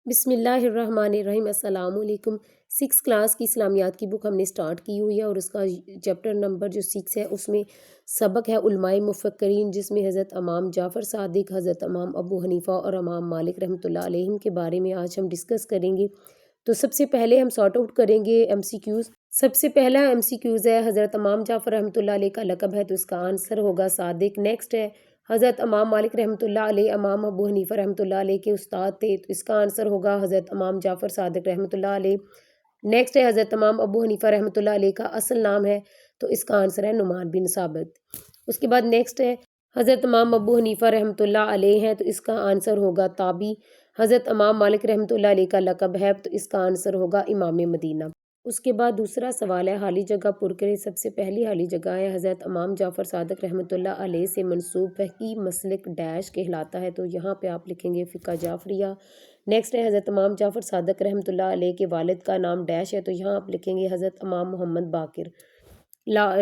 بسم اللہ الرحمن الرحیم۔ السلام علیکم۔ 6 کلاس کی اسلامیات کی بک ہم نے سٹارٹ کی ہوئی ہے اور اس کا چیپٹر نمبر جو 6 ہے اس میں سبق ہے علماء مفکرین، جس میں حضرت امام جعفر صادق، حضرت امام ابو حنیفہ اور امام مالک رحمۃ اللہ علیہم کے بارے میں آج ہم ڈسکس کریں گے۔ تو سب سے پہلے ہم سارٹ آؤٹ کریں گے ایم سی کیوز۔ سب سے پہلا ایم سی کیوز ہے حضرت امام جعفر رحمۃ اللہ علیہ کا لقب ہے، تو اس کا آنسر ہوگا صادق۔ نیکسٹ ہے حضرت امام مالک رحمۃ اللہ علیہ امام ابو حنیفہ رحمۃ اللہ علیہ کے استاد تھے، تو اس کا آنسر ہوگا حضرت امام جعفر صادق رحمۃ اللہ علیہ۔ نیکسٹ ہے حضرت امام ابو حنیفہ رحمۃ اللہ علیہ کا اصل نام ہے، تو اس کا آنسر ہے نعمان بن ثابت۔ اس کے بعد نیکسٹ ہے حضرت امام ابو حنیفہ رحمۃ اللہ علیہ ہیں، تو اس کا آنسر ہوگا تابی۔ حضرت امام مالک رحمۃ اللہ علیہ کا لقب ہے، تو اس کا آنسر ہوگا امام مدینہ۔ اس کے بعد دوسرا سوال ہے حالی جگہ پر کریں۔ سب سے پہلی حالی جگہ ہے حضرت امام جعفر صادق رحمۃ اللہ علیہ سے منسوب فقہی مسلک ڈیش کہلاتا ہے، تو یہاں پہ آپ لکھیں گے فقہ جعفریہ۔ نیکسٹ ہے حضرت امام جعفر صادق رحمۃ اللہ علیہ کے والد کا نام ڈیش ہے، تو یہاں آپ لکھیں گے حضرت امام محمد باقر۔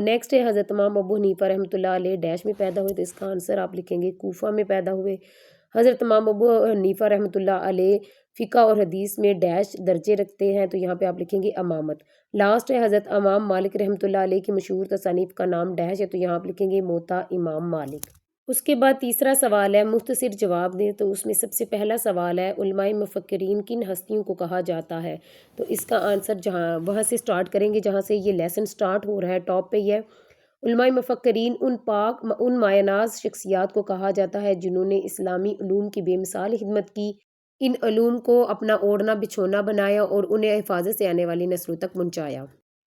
نیکسٹ ہے حضرت امام ابو حنیفہ رحمۃ اللہ علیہ ڈیش میں پیدا ہوئے، تو اس کا آنسر آپ لکھیں گے کوفہ میں پیدا ہوئے۔ حضرت امام ابو حنیفہ رحمۃ اللہ علیہ فقہ اور حدیث میں ڈیش درجے رکھتے ہیں، تو یہاں پہ آپ لکھیں گے امامت۔ لاسٹ ہے حضرت امام مالک رحمۃ اللہ علیہ کی مشہور تصانیف کا نام ڈیش ہے، تو یہاں آپ لکھیں گے موطا امام مالک۔ اس کے بعد تیسرا سوال ہے مختصر جواب دیں، تو اس میں سب سے پہلا سوال ہے علماء مفکرین کن ہستیوں کو کہا جاتا ہے، تو اس کا آنسر جہاں وہاں سے سٹارٹ کریں گے جہاں سے یہ لیسن سٹارٹ ہو رہا ہے، ٹاپ پہ ہی ہے۔ علماء مفکرین ان مایہ ناز شخصیات کو کہا جاتا ہے جنہوں نے اسلامی علوم کی بے مثال خدمت کی، ان علوم کو اپنا اوڑھنا بچھونا بنایا اور انہیں حفاظت سے آنے والی نسلوں تک پہنچایا۔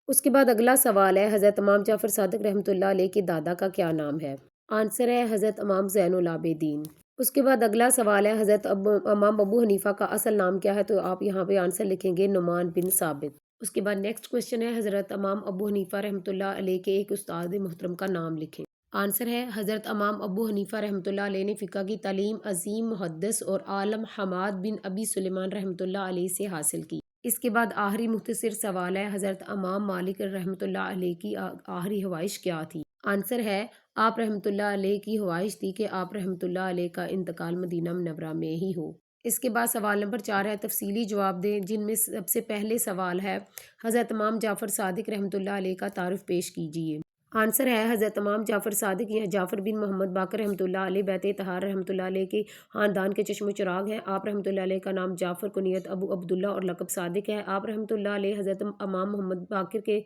اس کے بعد اگلا سوال ہے حضرت امام جعفر صادق رحمۃ اللہ علیہ کے دادا کا کیا نام ہے؟ آنسر ہے حضرت امام زین العابدین۔ اس کے بعد اگلا سوال ہے حضرت امام ابو حنیفہ کا اصل نام کیا ہے، تو آپ یہاں پہ آنسر لکھیں گے نعمان بن ثابت۔ اس کے بعد نیکسٹ کوشچن ہے حضرت امام ابو حنیفہ رحمۃ اللہ علیہ کے ایک استاد محترم کا نام لکھیں۔ آنسر ہے حضرت امام ابو حنیفہ رحمۃ اللہ علیہ نے فقہ کی تعلیم عظیم محدث اور عالم حماد بن ابی سلیمان رحمۃ اللہ علیہ سے حاصل کی۔ اس کے بعد آخری مختصر سوال ہے حضرت امام مالک رحمۃ اللہ علیہ کی آخری خواہش کیا تھی؟ آنسر ہے آپ رحمۃ اللہ علیہ کی خواہش تھی کہ آپ رحمۃ اللہ علیہ کا انتقال مدینہ منورہ میں ہی ہو۔ اس کے بعد سوال نمبر 4 ہے تفصیلی جواب دیں، جن میں سب سے پہلے سوال ہے حضرت امام جعفر صادق رحمۃ اللہ علیہ کا تعارف پیش کیجیے۔ آنسر ہے حضرت امام جعفر صادق یا جعفر بن محمد باقر رحمۃ اللہ علیہ بیت طہار رحمۃ اللہ علیہ کے خاندان کے چشم و چراغ ہیں۔ آپ رحمۃ اللہ علیہ کا نام جعفر، کنیت ابو عبداللہ اور لقب صادق ہے۔ آپ رحمۃ اللہ علیہ حضرت امام محمد باقر کے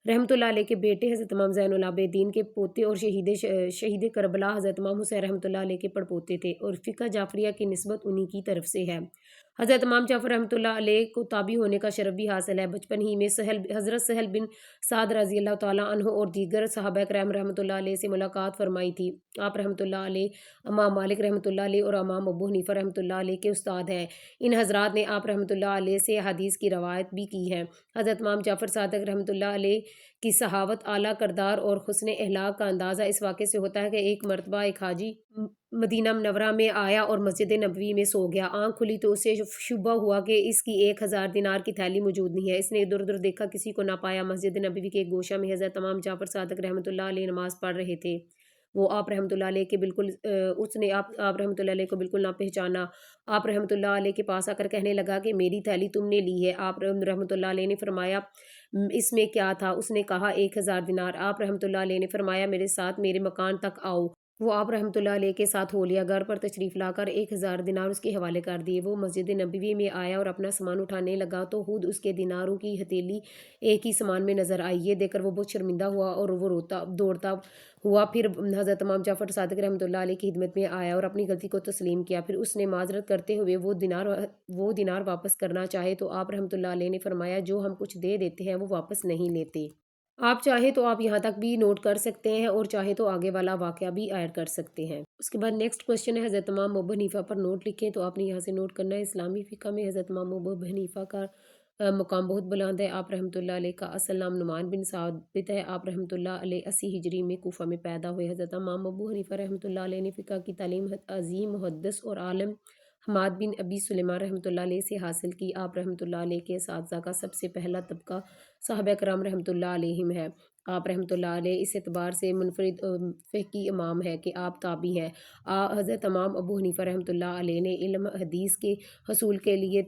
رحمۃ اللہ علیہ کے بیٹے حضرت امام زین العابدین کے پوتے اور شہید کربلا حضرت امام حسین رحمۃ اللہ علیہ کے پڑپوتے تھے، اور فقہ جعفریہ کی نسبت انہی کی طرف سے ہے۔ حضرت امام جعفر رحمۃ اللہ علیہ کو تابع ہونے کا شرف بھی حاصل ہے۔ بچپن ہی میں حضرت سہل بن سعد رضی اللہ تعالیٰ عنہ اور دیگر صحابہ کرام رحمۃ اللہ علیہ سے ملاقات فرمائی تھی۔ آپ رحمۃ اللہ علیہ امام مالک رحمۃ اللہ علیہ اور امام ابو حنیفہ رحمۃ اللہ علیہ کے استاد ہیں۔ ان حضرات نے آپ رحمۃ اللہ علیہ سے حدیث کی روایت بھی کی ہے۔ حضرت امام جعفر صادق رحمۃ اللہ علیہ کی صحاوت، اعلیٰ کردار اور حسن اخلاق کا اندازہ اس واقعے سے ہوتا ہے کہ ایک مرتبہ ایک حاجی مدینہ منورہ میں آیا اور مسجد نبوی میں سو گیا۔ آنکھ کھلی تو اسے شبہ ہوا کہ اس کی 1000 دینار کی تھیلی موجود نہیں ہے۔ اس نے ادھر ادھر دیکھا، کسی کو نہ پایا۔ مسجد نبوی کے ایک گوشہ میں حضرت امام جعفر صادق رحمۃ اللہ علیہ نماز پڑھ رہے تھے۔ وہ آپ رحمۃ اللہ علیہ کے بالکل اس نے آپ رحمۃ اللہ علیہ کو بالکل نہ پہچانا۔ آپ رحمۃ اللہ علیہ کے پاس آ کر کہنے لگا کہ میری تھیلی تم نے لی ہے۔ آپ رحمۃ اللہ علیہ نے فرمایا اس میں کیا تھا؟ اس نے کہا 1000 دینار۔ آپ رحمۃ اللہ علیہ نے فرمایا میرے ساتھ میرے مکان تک آؤ۔ وہ آپ رحمۃ اللہ علیہ کے ساتھ ہو لیا، گھر پر تشریف لا کر 1000 دینار اس کے حوالے کر دیے۔ وہ مسجد نبوی میں آیا اور اپنا سامان اٹھانے لگا تو خود اس کے دیناروں کی ہتھیلی ایک ہی سامان میں نظر آئی۔ یہ دیکھ کر وہ بہت شرمندہ ہوا اور وہ دوڑتا ہوا پھر حضرت امام جعفر صادق رحمۃ اللہ علیہ کی خدمت میں آیا اور اپنی غلطی کو تسلیم کیا۔ پھر اس نے معذرت کرتے ہوئے وہ دینار واپس کرنا چاہے تو آپ رحمۃ اللہ علیہ نے فرمایا جو ہم کچھ دے دیتے ہیں وہ واپس نہیں لیتے۔ آپ چاہے تو آپ یہاں تک بھی نوٹ کر سکتے ہیں اور چاہے تو آگے والا واقعہ بھی ایڈ کر سکتے ہیں۔ اس کے بعد نیکسٹ کوشچن ہے حضرت امام ابو حنیفہ پر نوٹ لکھیں، تو آپ نے یہاں سے نوٹ کرنا ہے اسلامی فقہ میں حضرت امام ابو حنیفہ کا مقام بہت بلند ہے۔ آپ رحمۃ اللہ علیہ کا اصل نام نعمان بن ثابت ہے۔ آپ رحمۃ اللہ علیہ 80 ہجری میں کوفہ میں پیدا ہوئے۔ حضرت امام ابو حنیفہ رحمۃ اللہ علیہ نے فقہ کی تعلیم عظیم محدث اور عالم حماد بن ابی سلیمان رحمۃ اللہ علیہ سے حاصل کی۔ آپ رحمۃ اللہ علیہ کے اساتذہ کا سب سے پہلا طبقہ صحابہ کرام رحمۃ اللہ علیہم ہے۔ آپ رحمۃ اللہ علیہ اس اعتبار سے منفرد فقہی امام ہے کہ آپ تابعی ہیں۔ حضرت امام ابو حنیفہ رحمۃ اللہ علیہ نے علم حدیث کے حصول کے لیے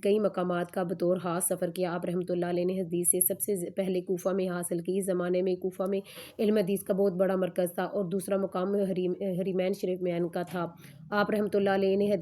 کئی مقامات کا بطور خاص سفر کیا۔ آپ رحمۃ اللہ علیہ نے حدیث سے سب سے پہلے کوفہ میں حاصل کی۔ اس زمانے میں کوفہ میں علم حدیث کا بہت بڑا مرکز تھا اور دوسرا مقام حرمین شریف میں کا تھا۔ آپ رحمۃ اللہ علیہ نے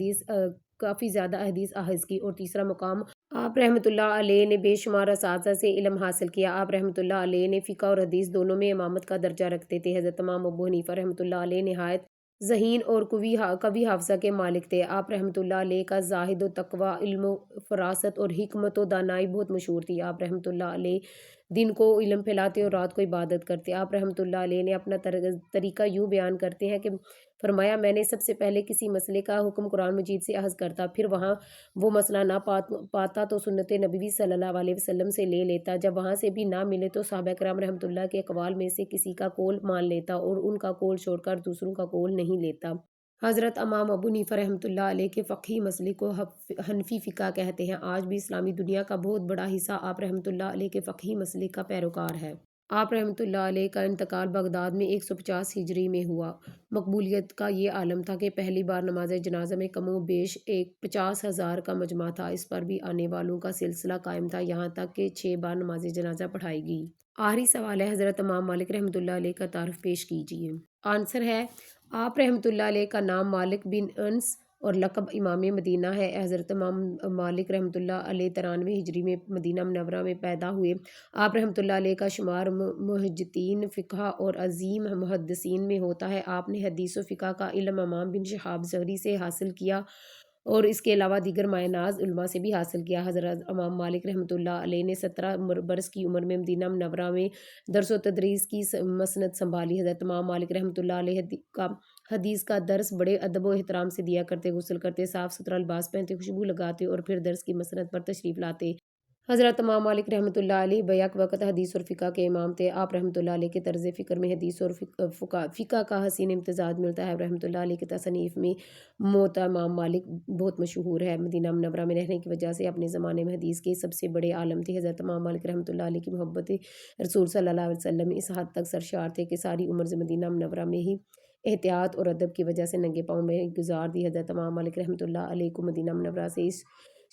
کافی زیادہ حدیث اخذ کی اور تیسرا مقام آپ رحمۃ اللہ علیہ نے بے شمار اساتذہ سے علم حاصل کیا۔ آپ رحمۃ اللہ علیہ نے فقہ اور حدیث دونوں میں امامت کا درجہ رکھتے تھے۔ حضرت امام ابو حنیفہ رحمۃ اللہ علیہ نہایت ذہین اور قوی حافظہ کے مالک تھے۔ آپ رحمۃ اللہ علیہ کا زاہد و تقوی، علم و فراست اور حکمت و دانائی بہت مشہور تھی۔ آپ رحمۃ اللہ علیہ دن کو علم پھیلاتے اور رات کو عبادت کرتے۔ آپ رحمۃ اللہ علیہ نے اپنا طریقہ یوں بیان کرتے ہیں کہ فرمایا، میں نے سب سے پہلے کسی مسئلے کا حکم قرآن مجید سے اخذ کرتا، پھر وہاں وہ مسئلہ نہ پاتا تو سنت نبوی صلی اللہ علیہ وسلم سے لے لیتا، جب وہاں سے بھی نہ ملے تو صحابہ کرام رحمۃ اللہ کے اقوال میں سے کسی کا قول مان لیتا اور ان کا قول چھوڑ کر دوسروں کا قول نہیں لیتا۔ حضرت امام ابو حنیفہ رحمۃ اللہ علیہ کے فقہی مسئلے کو حنفی فقہ کہتے ہیں۔ آج بھی اسلامی دنیا کا بہت بڑا حصہ آپ رحمۃ اللہ علیہ کے فقہی مسئلے کا پیروکار ہے۔ آپ رحمۃ اللہ علیہ کا انتقال بغداد میں 150 ہجری میں ہوا۔ مقبولیت کا یہ عالم تھا کہ پہلی بار نماز جنازہ میں کم و بیش 50,000 کا مجمع تھا۔ اس پر بھی آنے والوں کا سلسلہ قائم تھا، یہاں تک کہ 6 بار نماز جنازہ پڑھائی گئی۔ آخری سوال ہے، حضرت امام مالک رحمۃ اللہ علیہ کا تعارف پیش کیجیے۔ آنسر ہے، آپ رحمۃ اللہ علیہ کا نام مالک بن انس اور لقب امام مدینہ ہے۔ حضرت امام مالک رحمۃ اللہ علیہ 93 ہجری میں مدینہ منورہ میں پیدا ہوئے۔ آپ رحمۃ اللہ علیہ کا شمار محدثین فقہ اور عظیم محدثین میں ہوتا ہے۔ آپ نے حدیث و فقہ کا علم امام بن شہاب زہری سے حاصل کیا اور اس کے علاوہ دیگر مایہ ناز علماء سے بھی حاصل کیا۔ حضرت امام مالک رحمۃ اللہ علیہ نے 17 برس کی عمر میں مدینہ منورہ میں درس و تدریس کی مسند سنبھالی۔ حضرت امام مالک رحمۃ اللہ علیہ حدیث کا درس بڑے ادب و احترام سے دیا کرتے، غسل کرتے، صاف ستھرا لباس پہنتے، خوشبو لگاتے اور پھر درس کی مسند پر تشریف لاتے۔ حضرت امام مالک رحمۃ اللہ علیہ بیک وقت حدیث اور فقہ کے امام تھے۔ آپ رحمۃ اللہ علیہ کے طرز فکر میں حدیث اور فقہ کا حسین امتزاج ملتا ہے۔ رحمۃ اللہ علیہ کے تصانیف میں موطا امام مالک بہت مشہور ہے۔ مدینہ منورہ میں رہنے کی وجہ سے اپنے زمانے میں حدیث کے سب سے بڑے عالم تھے۔ حضرت امام مالک رحمۃ اللہ علیہ کی محبت رسول صلی اللہ علیہ وسلم اس حد تک سرشار تھے کہ ساری عمر مدینہ منورہ میں ہی احتیاط اور ادب کی وجہ سے ننگے پاؤں میں گزار دی۔ حضرت امام مالک رحمۃ اللہ علیہ کو مدینہ منورہ سے اس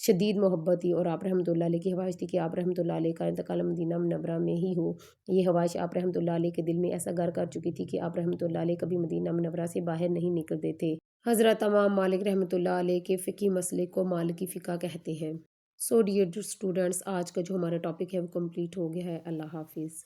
شدید محبت تھی اور آپ رحمۃ اللہ علیہ کی خواہش تھی کہ آپ رحمۃ اللہ علیہ کا انتقال مدینہ منورہ میں ہی ہو۔ یہ خواہش آپ رحمۃ اللہ علیہ کے دل میں ایسا گھر کر چکی تھی کہ آپ رحمۃ اللہ علیہ کبھی مدینہ منورہ سے باہر نہیں نکلتے تھے۔ حضرت امام مالک رحمۃ اللہ علیہ کے فقہی مسئلے کو مالکی فقہ کہتے ہیں۔ سو ڈیئر اسٹوڈنٹس، آج کا جو ہمارا ٹاپک ہے وہ کمپلیٹ ہو گیا ہے۔ اللہ حافظ۔